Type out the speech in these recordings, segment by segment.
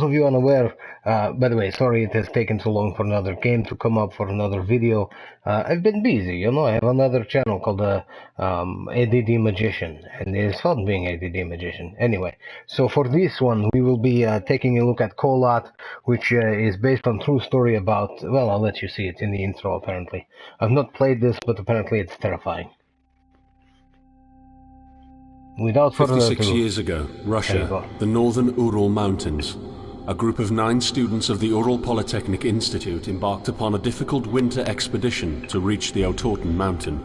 of you unaware, by the way, sorry it has taken so long for another game to come up, for another video. I've been busy, you know. I have another channel called ADD Magician, and it is fun being ADD Magician. Anyway, so for this one, we will be taking a look at Kholat, which is based on true story about, well, I'll let you see it in the intro, apparently. I've not played this, but apparently it's terrifying. Without further 56 ado, years ago, Russia, the northern Ural Mountains. A group of 9 students of the Ural Polytechnic Institute embarked upon a difficult winter expedition to reach the Otorten mountain.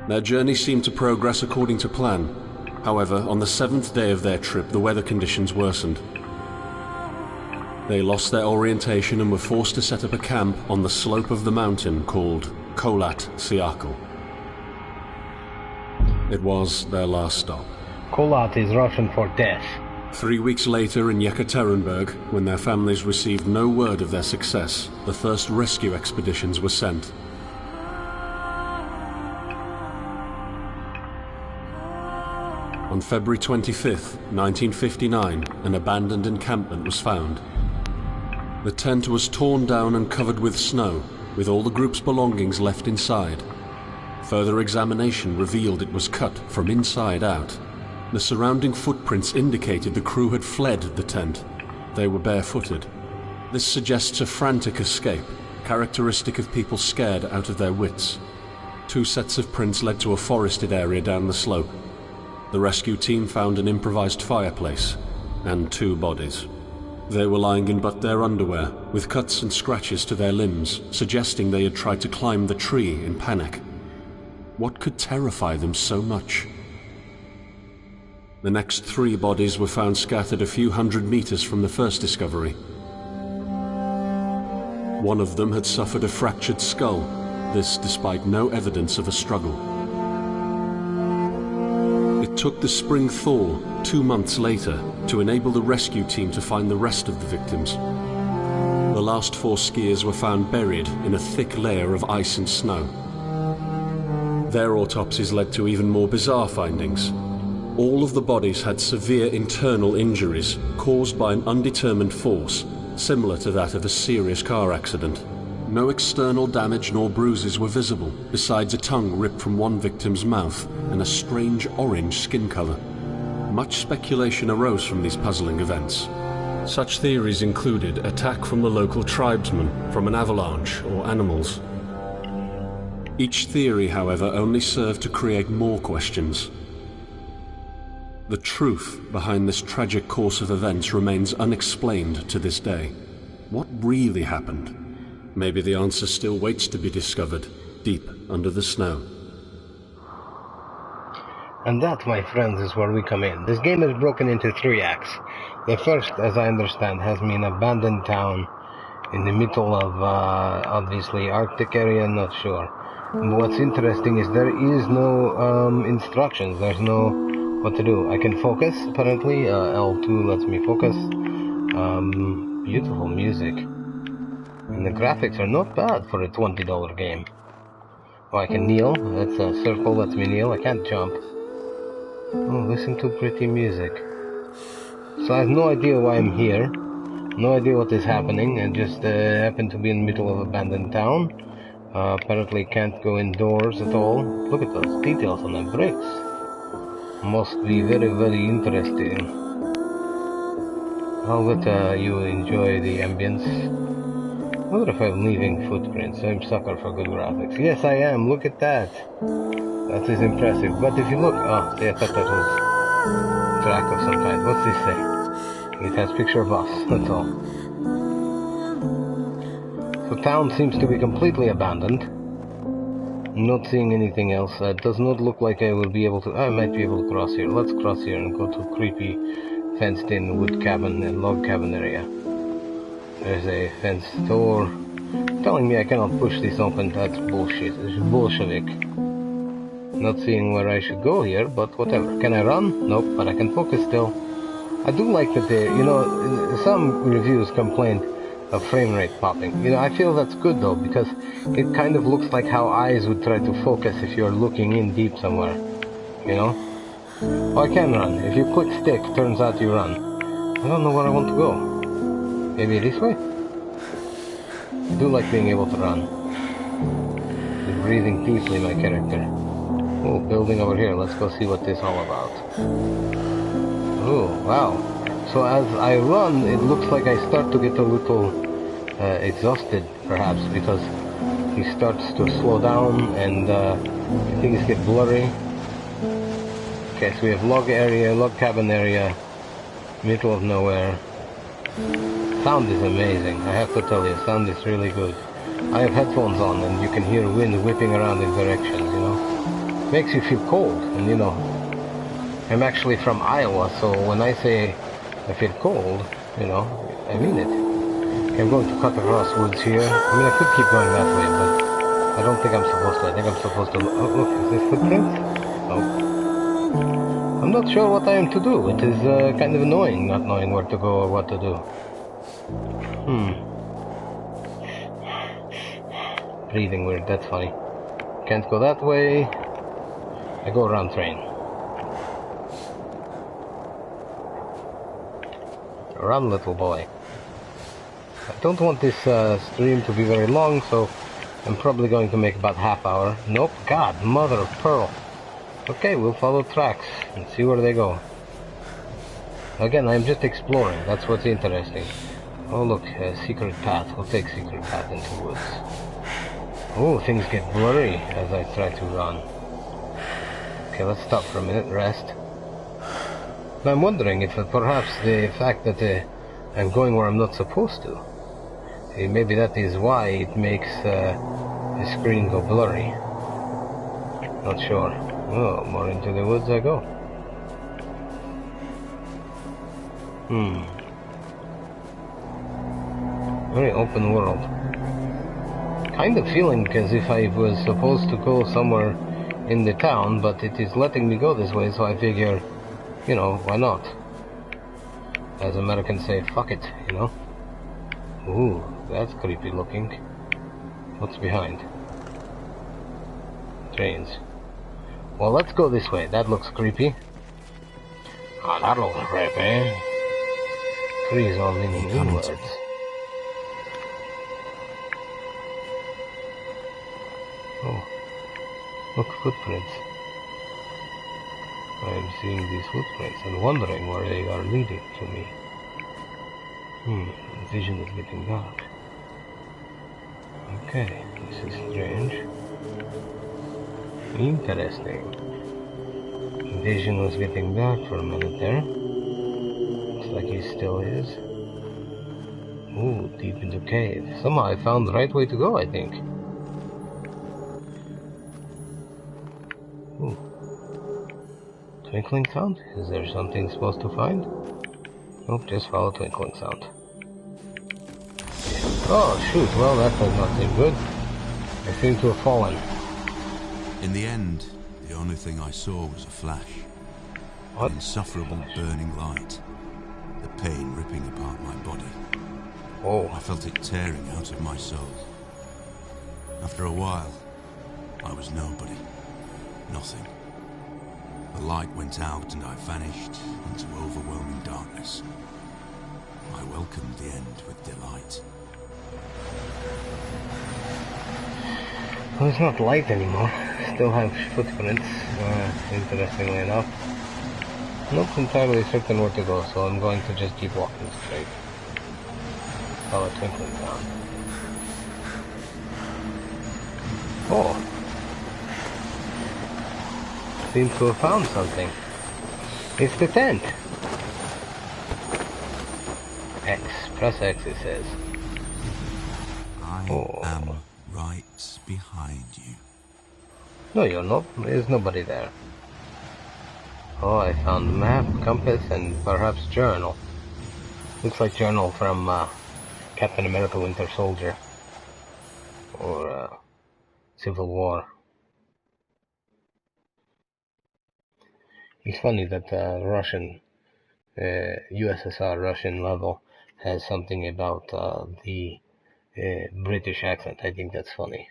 Their journey seemed to progress according to plan. However, on the 7th day of their trip, the weather conditions worsened. They lost their orientation and were forced to set up a camp on the slope of the mountain called Kholat Siakal. It was their last stop. Kholat is Russian for death. 3 weeks later in Yekaterinburg, when their families received no word of their success, the first rescue expeditions were sent. On February 25th, 1959, an abandoned encampment was found. The tent was torn down and covered with snow, with all the group's belongings left inside. Further examination revealed it was cut from inside out. The surrounding footprints indicated the crew had fled the tent. They were barefooted. This suggests a frantic escape, characteristic of people scared out of their wits. 2 sets of prints led to a forested area down the slope. The rescue team found an improvised fireplace and 2 bodies. They were lying in but their underwear, with cuts and scratches to their limbs, suggesting they had tried to climb the tree in panic. What could terrify them so much? The next 3 bodies were found scattered a few hundred meters from the first discovery. One of them had suffered a fractured skull, this despite no evidence of a struggle. It took the spring thaw 2 months later to enable the rescue team to find the rest of the victims. The last 4 skiers were found buried in a thick layer of ice and snow. Their autopsies led to even more bizarre findings. All of the bodies had severe internal injuries caused by an undetermined force, similar to that of a serious car accident. No external damage nor bruises were visible, besides a tongue ripped from one victim's mouth and a strange orange skin color. Much speculation arose from these puzzling events. Such theories included attack from the local tribesmen, from an avalanche, or animals. Each theory, however, only served to create more questions. The truth behind this tragic course of events remains unexplained to this day. What really happened? Maybe the answer still waits to be discovered, deep under the snow. And that, my friends, is where we come in. This game is broken into 3 acts. The first, as I understand, has me in an abandoned town in the middle of, obviously, Arctic area, not sure. What's interesting is there is no instructions. There's no what to do. I can focus, apparently. L2 lets me focus. Beautiful music. And the graphics are not bad for a $20 game. Oh, I can kneel. That's a circle, lets me kneel. I can't jump. Oh, listen to pretty music. So I have no idea why I'm here. No idea what is happening. I just happen to be in the middle of an abandoned town. Apparently can't go indoors at all. Look at those details on the bricks. Must be very, very interesting. I'll let you enjoy the ambience. I wonder if I'm leaving footprints. I'm sucker for good graphics. Yes, I am. Look at that. That is impressive. But if you look... Oh, yeah, I thought that was track of some kind. What's this say? It has picture of us. That's all. The town seems to be completely abandoned. Not seeing anything else. It does not look like I will be able to... I might be able to cross here. Let's cross here and go to a creepy fenced-in wood cabin and log cabin area. There's a fenced door. Telling me I cannot push this open. That's bullshit. It's Bolshevik. Not seeing where I should go here, but whatever. Can I run? Nope, but I can focus still. I do like that they... You know, some reviews complained of frame rate popping. You know, I feel that's good though, because it kind of looks like how eyes would try to focus if you're looking in deep somewhere. You know? Oh, I can run. If you click stick, turns out you run. I don't know where I want to go. Maybe this way? I do like being able to run. He's breathing deeply, my character. Oh, building over here. Let's go see what this is all about. Oh, wow. So as I run, it looks like I start to get a little exhausted, perhaps, because he starts to slow down and things get blurry. Okay, so we have log area, log cabin area, middle of nowhere. Sound is amazing, I have to tell you, sound is really good. I have headphones on and you can hear wind whipping around in directions, you know. Makes you feel cold, and you know, I'm actually from Iowa, so when I say I feel cold, you know, I mean it. Okay, I'm going to cut across woods here. I mean, I could keep going that way, but I don't think I'm supposed to. I think I'm supposed to... Oh, look, is this footprints? Oh. I'm not sure what I am to do. It is kind of annoying not knowing where to go or what to do. Breathing weird, that's funny. Can't go that way. I go around train. Run, little boy. I don't want this stream to be very long, so I'm probably going to make about half hour. Nope, God, mother of pearl. Okay, we'll follow tracks and see where they go. Again, I'm just exploring, that's what's interesting. Oh look, a secret path. We'll take secret path into woods. Oh, things get blurry as I try to run. Okay, let's stop for a minute, rest. I'm wondering if perhaps the fact that I'm going where I'm not supposed to, maybe that is why it makes the screen go blurry. Not sure. Oh, more into the woods I go. Very open world. Kind of feeling as if I was supposed to go somewhere in the town, but it is letting me go this way, so I figure, you know, why not? As Americans say, fuck it, you know? Ooh, that's creepy looking. What's behind? Trains. Well, let's go this way. That looks creepy. Ah, that looks creepy. Trees all leaning inwards. Oh, look, footprints. I am seeing these footprints and wondering where they are leading to me. Vision is getting dark. Okay, this is strange. Interesting. Vision was getting dark for a minute there. Looks like he still is. Ooh, deep into cave. Somehow I found the right way to go, I think. Ooh. Twinkling sound? Is there something supposed to find? Nope, just follow twinkling sound. Oh, shoot, well that does not seem good. I seem to have fallen. In the end, the only thing I saw was a flash. What? An insufferable burning light. The pain ripping apart my body. Oh. I felt it tearing out of my soul. After a while, I was nobody. Nothing. The light went out and I vanished into overwhelming darkness. I welcomed the end with delight. Well, it's not light anymore. Still have footprints, interestingly enough. Not entirely certain where to go, so I'm going to just keep walking straight. Follow twinkling sound. Oh! Seems to have found something. It's the tent! X. Press X, it says. I am right behind you. No, you're not. There's nobody there. Oh, I found map, compass, and perhaps journal. Looks like journal from Captain America Winter Soldier. Or Civil War. It's funny that Russian, USSR Russian level has something about the British accent. I think that's funny.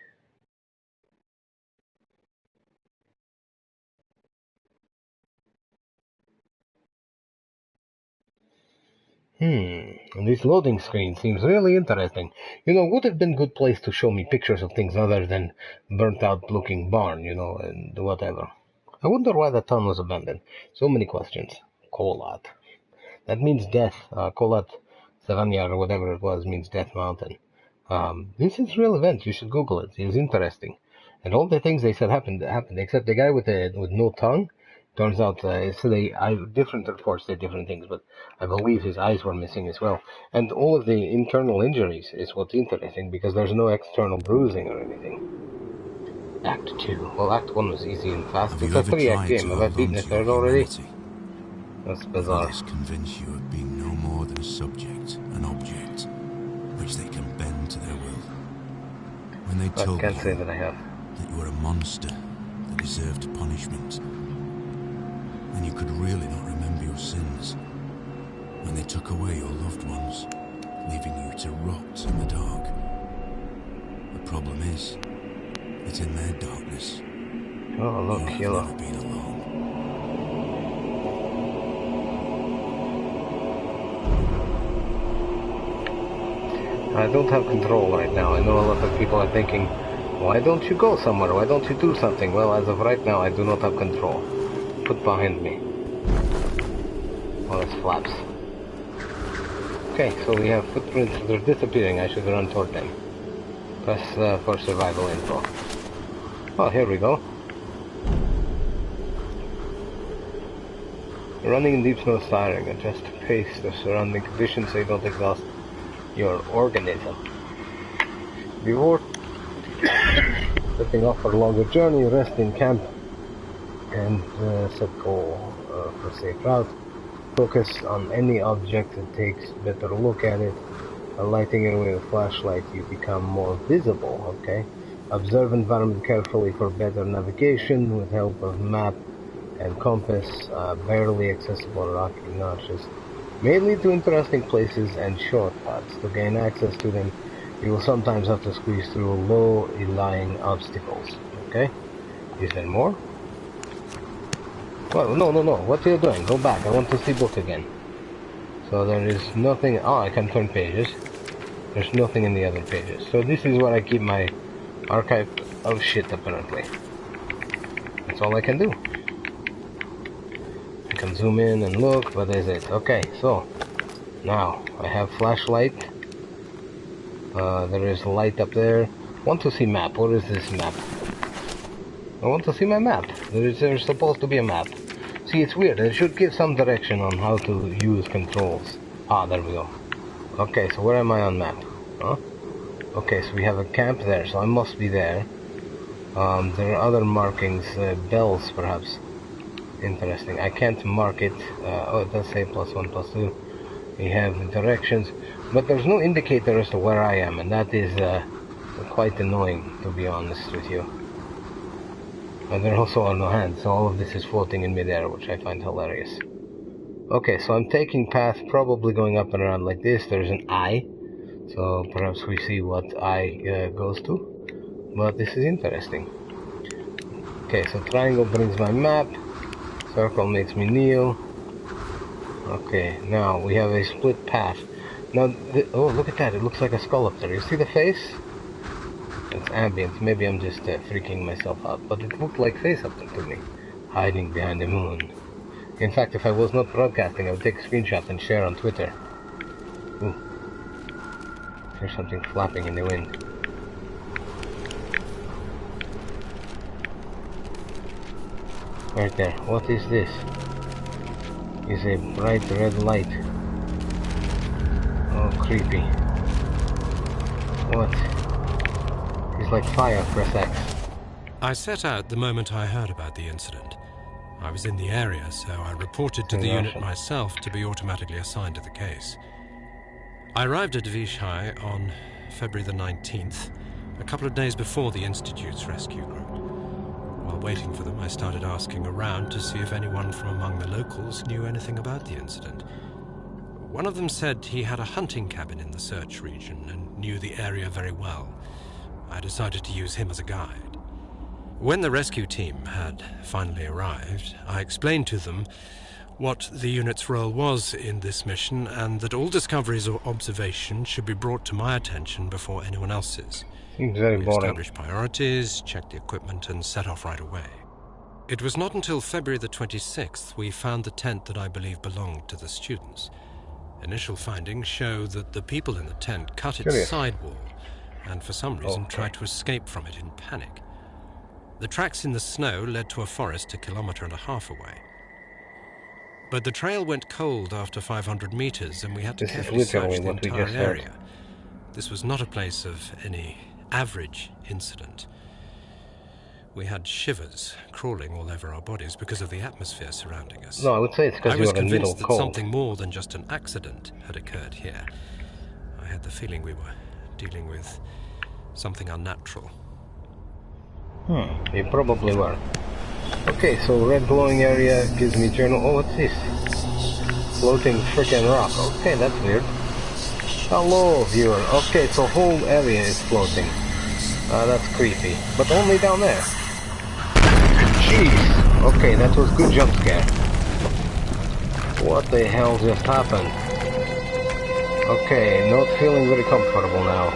This loading screen seems really interesting. Would have been a good place to show me pictures of things other than burnt-out-looking barn, and whatever. I wonder why the town was abandoned. So many questions. Kholat. That means death. Kholat, Savanya, or whatever it was, means Death Mountain. This is real event. You should Google it. It was interesting. And all the things they said happened, except the guy with no tongue. Turns out, different reports say different things, but I believe his eyes were missing as well. And all of the internal injuries is what's interesting, because there's no external bruising or anything. Act 2. Well, Act 1 was easy and fast. Have It's you a ever 3-act tried game. to Have I hold beaten on a to your third already? humanity? That's Will bizarre. this convince you of being no more than a subject, an object, which they can bend to their will? When they told I can't say you that I have. that you were a monster that deserved punishment, then you could really not remember your sins. When they took away your loved ones, leaving you to rot in the dark. The problem is, it's in their darkness. Oh, look, You have yellow. never been alone. I don't have control right now. I know a lot of people are thinking, why don't you go somewhere? Why don't you do something? Well, as of right now, I do not have control. Put behind me. Oh, it's flaps. Okay, so we have footprints. They're disappearing. I should run toward them. Press for survival info. Oh, here we go. Running in deep snow tiring. Adjust pace to surrounding conditions so you don't exhaust your organism. Before setting off for a longer journey, rest in camp and set goal for safe route. Focus on any object that takes better look at it. Lighting it with a flashlight, you become more visible, okay? Observe environment carefully for better navigation with help of map and compass. Barely accessible rocky notches may lead to interesting places and shortcuts. To gain access to them, you will sometimes have to squeeze through low-lying obstacles, okay? Is there more? Well, no. What are you doing? Go back. I want to see book again. So there is nothing. Oh, I can turn pages. There's nothing in the other pages. So this is where I keep my archive of shit, apparently. That's all I can do. I can zoom in and look, but that's it. Okay, so now I have flashlight. There is light up there. Want to see map. What is this map? I want to see my map. There's supposed to be a map. See, it's weird. It should give some direction on how to use controls. Ah, there we go. Okay, so where am I on map? Huh? Okay, so we have a camp there, so I must be there. There are other markings, bells perhaps. Interesting. I can't mark it. Oh, it does say +1, +2. We have directions, but there's no indicator as to where I am, and that is quite annoying, to be honest with you. And there also are no hands, so all of this is floating in midair, which I find hilarious. Okay, so I'm taking path, probably going up and around like this. There's an eye, so perhaps we see what eye goes to. But this is interesting. Okay, so triangle brings my map. Circle makes me kneel. Okay, now we have a split path. Now, oh, look at that. It looks like a skull up there. You see the face? It's ambient. Maybe I'm just freaking myself out. But it looked like face up there to me. Hiding behind the moon. In fact, if I was not broadcasting, I would take a screenshot and share on Twitter. Ooh. There's something flapping in the wind. Right there. What is this? It's a bright red light. Oh, creepy. What? It's like fire. Press X. I set out the moment I heard about the incident. I was in the area, so I reported to the unit myself to be automatically assigned to the case. I arrived at Vishai on February the 19th, a couple of days before the Institute's rescue group. While waiting for them, I started asking around to see if anyone from among the locals knew anything about the incident. One of them said he had a hunting cabin in the search region and knew the area very well. I decided to use him as a guide. When the rescue team had finally arrived, I explained to them what the unit's role was in this mission, and that all discoveries or observations should be brought to my attention before anyone else's. Seems very We boring. established priorities, checked the equipment, and set off right away. It was not until February the 26th we found the tent that I believe belonged to the students. Initial findings show that the people in the tent cut its sidewall and for some reason tried to escape from it in panic. The tracks in the snow led to a forest 1.5 kilometers away. But the trail went cold after 500 meters, and we had to carefully search the entire area. This was not a place of any average incident. We had shivers crawling all over our bodies because of the atmosphere surrounding us. No, I would say it's because you were in the middle I was convinced that something more than just an accident had occurred here. I had the feeling we were dealing with something unnatural. You probably were. Okay, so red glowing area gives me journal. Oh, what's this? Floating frickin' rock. Okay, that's weird. Hello, viewer. Okay, so whole area is floating. That's creepy. But only down there. Jeez. Okay, that was good jump scare. What the hell just happened? Okay, not feeling very comfortable now.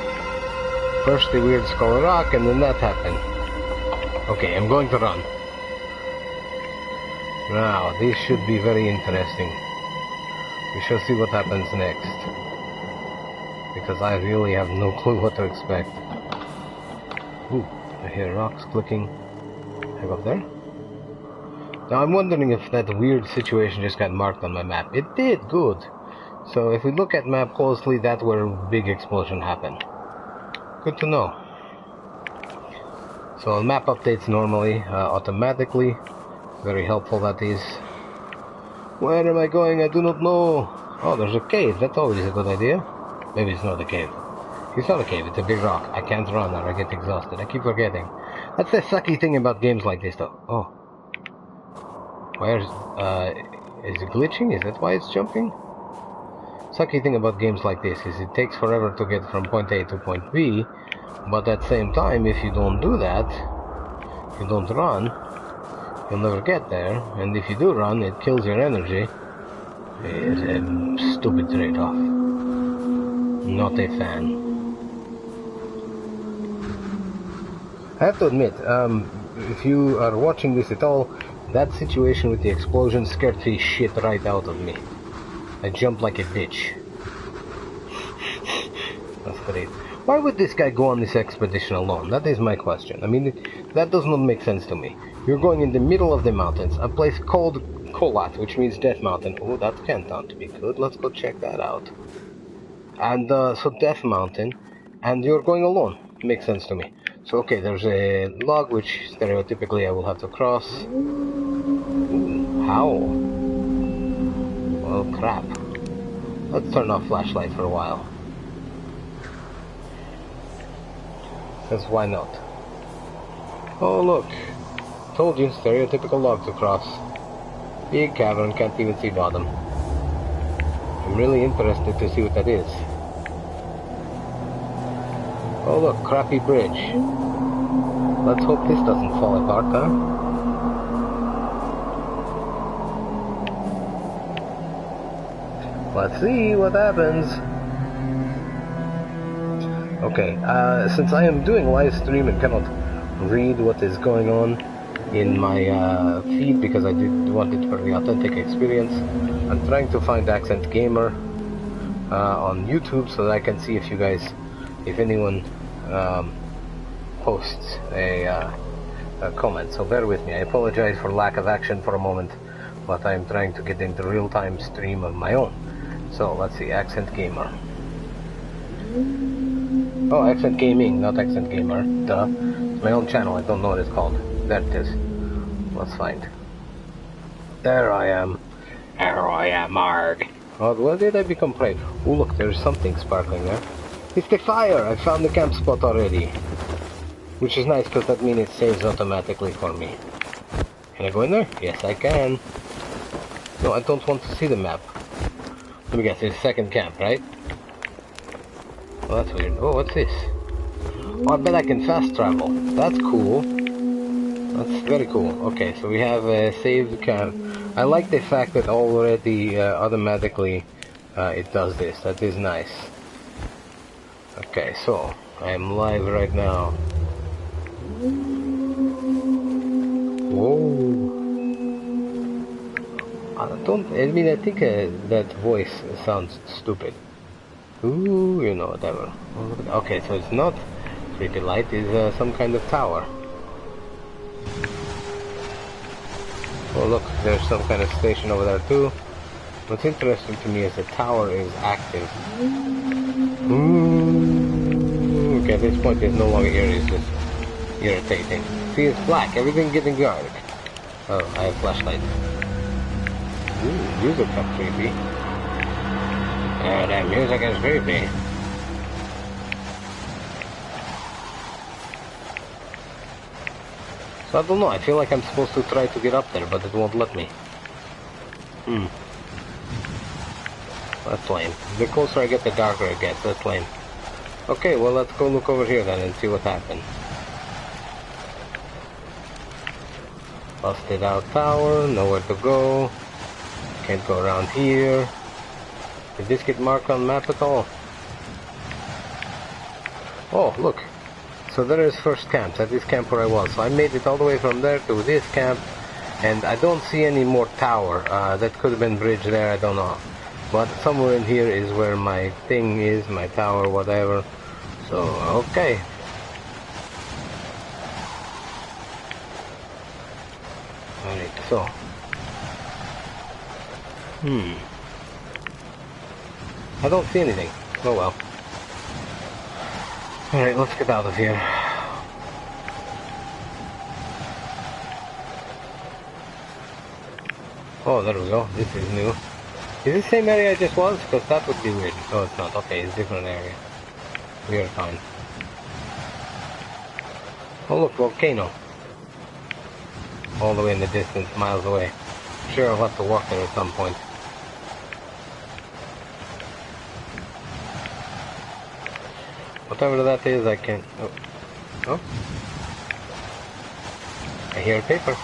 First the weird skull rock, and then that happened. Okay, I'm going to run. Now, this should be very interesting. We shall see what happens next. Because I really have no clue what to expect. Ooh, I hear rocks clicking. Have up there? Now I'm wondering if that weird situation just got marked on my map. It did, good. So if we look at map closely, that's where a big explosion happened. Good to know. So map updates normally, automatically. Very helpful, that is. Where am I going? I do not know. Oh, there's a cave. That's always a good idea. Maybe it's not a cave. It's not a cave. It's a big rock. I can't run or I get exhausted. I keep forgetting. That's the sucky thing about games like this, though. Oh. Where's... is it glitching? Is that why it's jumping? Sucky thing about games like this is it takes forever to get from point A to point B. But at the same time, if you don't do that, if you don't run, you'll never get there, and if you do run, it kills your energy. It's a stupid trade-off. Not a fan. I have to admit, if you are watching this at all, that situation with the explosion scared the shit right out of me. I jumped like a bitch. That's great. Why would this guy go on this expedition alone? That is my question. I mean, that does not make sense to me. You're going in the middle of the mountains, a place called Kholat, which means Death Mountain. Oh, that can't sound to be good. Let's go check that out. And, so Death Mountain, and you're going alone. Makes sense to me. So, okay, there's a log, which stereotypically I will have to cross. Ooh, how? Oh, crap. Let's turn off flashlight for a while. Because why not? Oh, look. Told you, stereotypical log to cross. Big cavern, can't even see bottom. I'm really interested to see what that is. Oh look, crappy bridge. Let's hope this doesn't fall apart, huh? Let's see what happens. Okay, since I am doing live stream and cannot read what is going on in my feed because I did want it for the authentic experience, I'm trying to find Accent Gamer on YouTube so that I can see if you guys, if anyone posts a comment. So bear with me. I apologize for lack of action for a moment, but I'm trying to get into real-time stream of my own. So let's see, Accent Gamer. Oh, Accent Gaming, not Accent Gamer. Duh. It's my own channel. I don't know what it's called. There it is. Let's find. There I am. There I am, Marg. Oh, what did I become prey? Oh, look, there's something sparkling there. It's the fire! I found the camp spot already. Which is nice, because that means it saves automatically for me. Can I go in there? Yes, I can. No, I don't want to see the map. Let me guess, it's second camp, right? Oh, that's weird. Oh, what's this? Oh, I bet I can fast travel. That's cool. That's very cool. Okay, so we have a saved camp. I like the fact that already automatically it does this. That is nice. Okay, so I'm live right now. Whoa. I think that voice sounds stupid. Ooh, you know, whatever. Okay, so it's not pretty light, it's some kind of tower. Oh look, there's some kind of station over there too. What's interesting to me is the tower is active. Ooh, okay, at this point it's no longer here, it's just irritating. See, it's black, everything getting dark. Oh, I have flashlight. Ooh, music got creepy. Oh, that music is creepy. So I don't know, I feel like I'm supposed to try to get up there, but it won't let me. That's lame. The closer I get, the darker it gets. That's lame. Okay, well, let's go look over here then and see what happened. Busted out tower, nowhere to go. Can't go around here. Did this get marked on map at all? Oh, look. So there is first camp, at this camp where I was. So I made it all the way from there to this camp, and I don't see any more tower. That could have been bridge there, I don't know. But somewhere in here is where my thing is, my tower, whatever. So, okay. Alright, so. I don't see anything. Oh well. Alright, let's get out of here. Oh, there we go. This is new. Is this the same area I just was? Because that would be weird. No, it's not. Okay, it's a different area. We are fine. Oh look, volcano. All the way in the distance, miles away. Sure, I'll have to walk there at some point. Whatever that is, I can... Oh. Oh. I hear paper.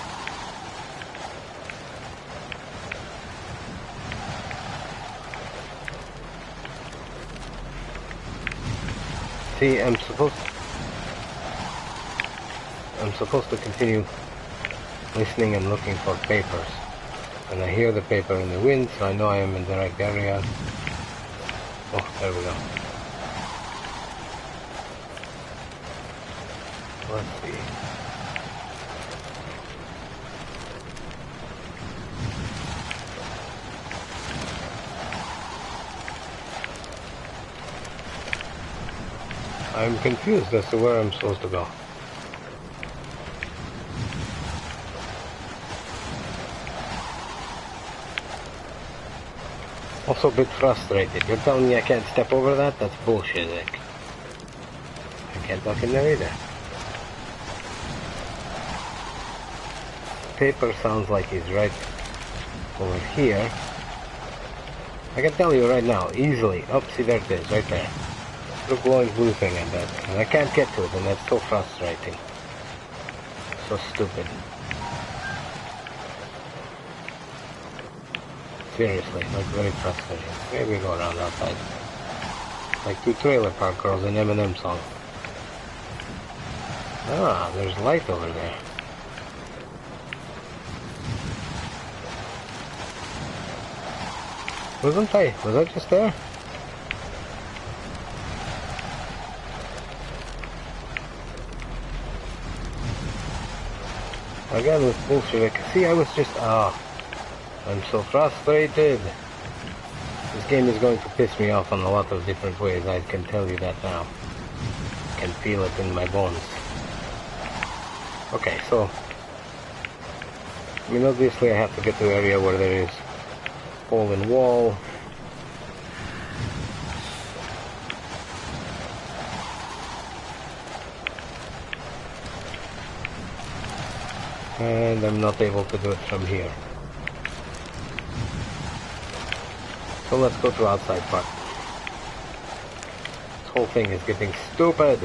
See, I'm supposed to continue listening and looking for papers. And I hear the paper in the wind, so I know I am in the right area. Oh, there we go. Let's see. I'm confused as to where I'm supposed to go. Also a bit frustrated. You're telling me I can't step over that? That's bullshit, Nick. I can't walk in there either. Paper sounds like he's right over here. I can tell you right now, easily. Oh, see, there it is, right there. The glowing blue thing, I bet. And I can't get to it, and that's so frustrating. So stupid. Seriously, like very frustrating. Maybe we go around outside. Like two Trailer Park Girls in Eminem song. Ah, there's light over there. Was I just there? Again with bullshit. See, I was just... I'm so frustrated. This game is going to piss me off in a lot of different ways, I can tell you that now. I can feel it in my bones. Okay, so... I mean, obviously I have to get to the area where there is hole in wall. And I'm not able to do it from here. So let's go to outside part. This whole thing is getting stupid.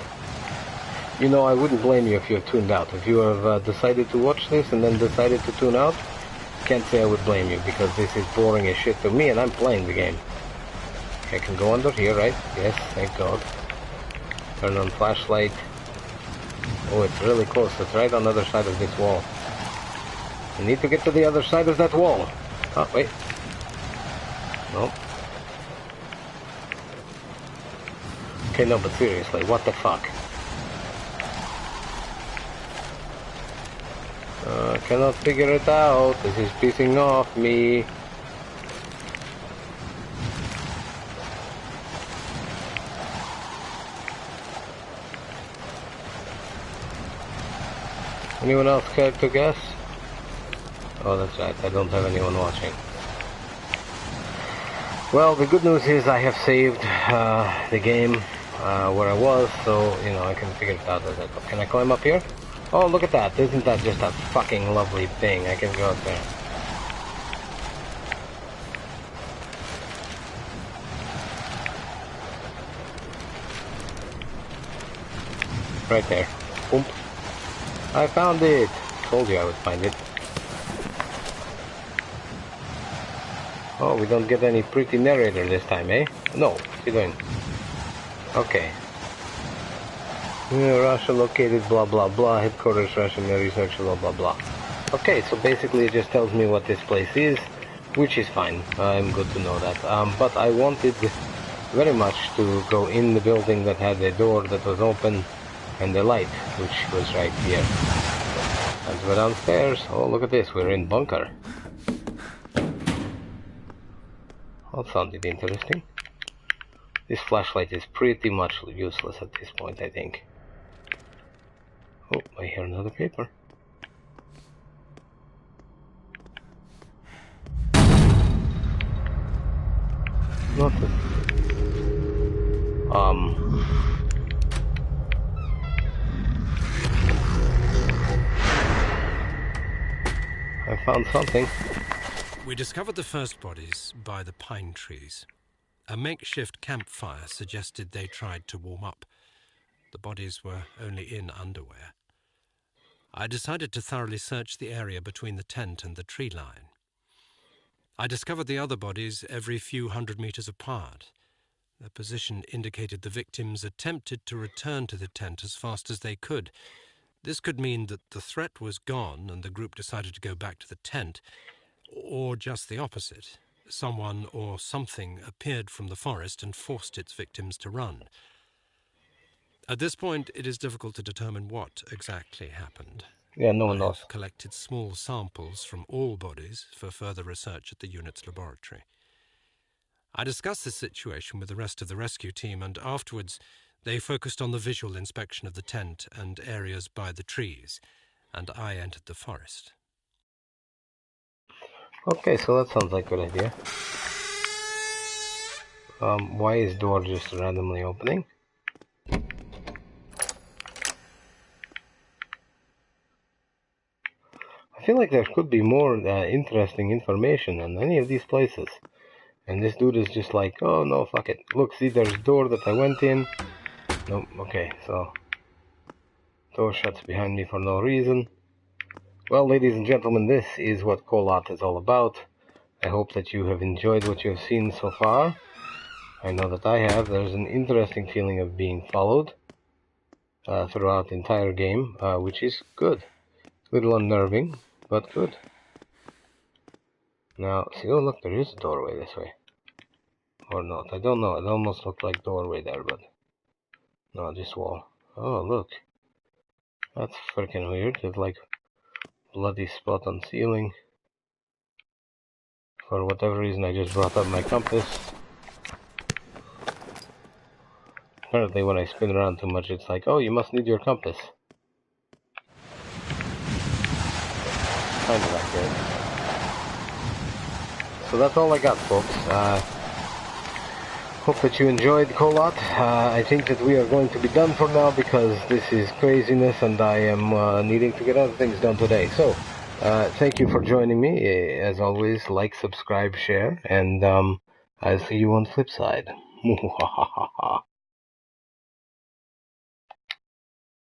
You know, I wouldn't blame you if you're tuned out. If you have decided to watch this and then decided to tune out, can't say I would blame you, because this is boring as shit to me, and I'm playing the game. I can go under here, right? Yes, thank God. Turn on flashlight. Oh, it's really close. It's right on the other side of this wall. I need to get to the other side of that wall. Oh, wait. No. Okay, no, but seriously, what the fuck? I cannot figure it out. This is pissing off me. Anyone else care to guess? Oh, that's right. I don't have anyone watching. Well, the good news is I have saved the game where I was, so, you know, I can figure it out as I go. Can I climb up here? Oh, look at that. Isn't that just a fucking lovely thing? I can go up there. Right there. Boom. I found it! Told you I would find it. Oh, we don't get any pretty narrator this time, eh? No, what's he doing? Okay. Russia located, blah blah blah, headquarters Russian research, blah blah blah. Okay, so basically it just tells me what this place is, which is fine. I'm good to know that. But I wanted very much to go in the building that had a door that was open and the light, which was right here. As we're downstairs, oh look at this, we're in bunker. That sounded interesting. This flashlight is pretty much useless at this point, I think. Oh, I hear another paper. Nothing. I found something. We discovered the first bodies by the pine trees. A makeshift campfire suggested they tried to warm up. The bodies were only in underwear. I decided to thoroughly search the area between the tent and the tree line. I discovered the other bodies every few hundred meters apart. Their position indicated the victims attempted to return to the tent as fast as they could. This could mean that the threat was gone and the group decided to go back to the tent, or just the opposite. Someone or something appeared from the forest and forced its victims to run. At this point, it is difficult to determine what exactly happened. Yeah, no one knows. I have collected small samples from all bodies for further research at the unit's laboratory. I discussed this situation with the rest of the rescue team, and afterwards they focused on the visual inspection of the tent and areas by the trees, and I entered the forest. Okay, so that sounds like a good idea. Why is door just randomly opening? I feel like there could be more interesting information in any of these places. And this dude is just like, oh no, fuck it. Look, see, there's a door that I went in. Nope, okay, so door shuts behind me for no reason. Well, ladies and gentlemen, this is what Kholat is all about. I hope that you have enjoyed what you have seen so far. I know that I have. There's an interesting feeling of being followed throughout the entire game, which is good. A little unnerving, but good. Now, see, oh look, there is a doorway this way. Or not, I don't know. It almost looked like doorway there, but no, this wall. Oh, look. That's freaking weird. There's like bloody spot on ceiling. For whatever reason, I just brought up my compass. Apparently, when I spin around too much, it's like, oh, you must need your compass. Kind of accurate. So that's all I got, folks. Hope that you enjoyed Kholat. I think that we are going to be done for now because this is craziness and I am needing to get other things done today. So, thank you for joining me. As always, like, subscribe, share, and I'll see you on the flip side.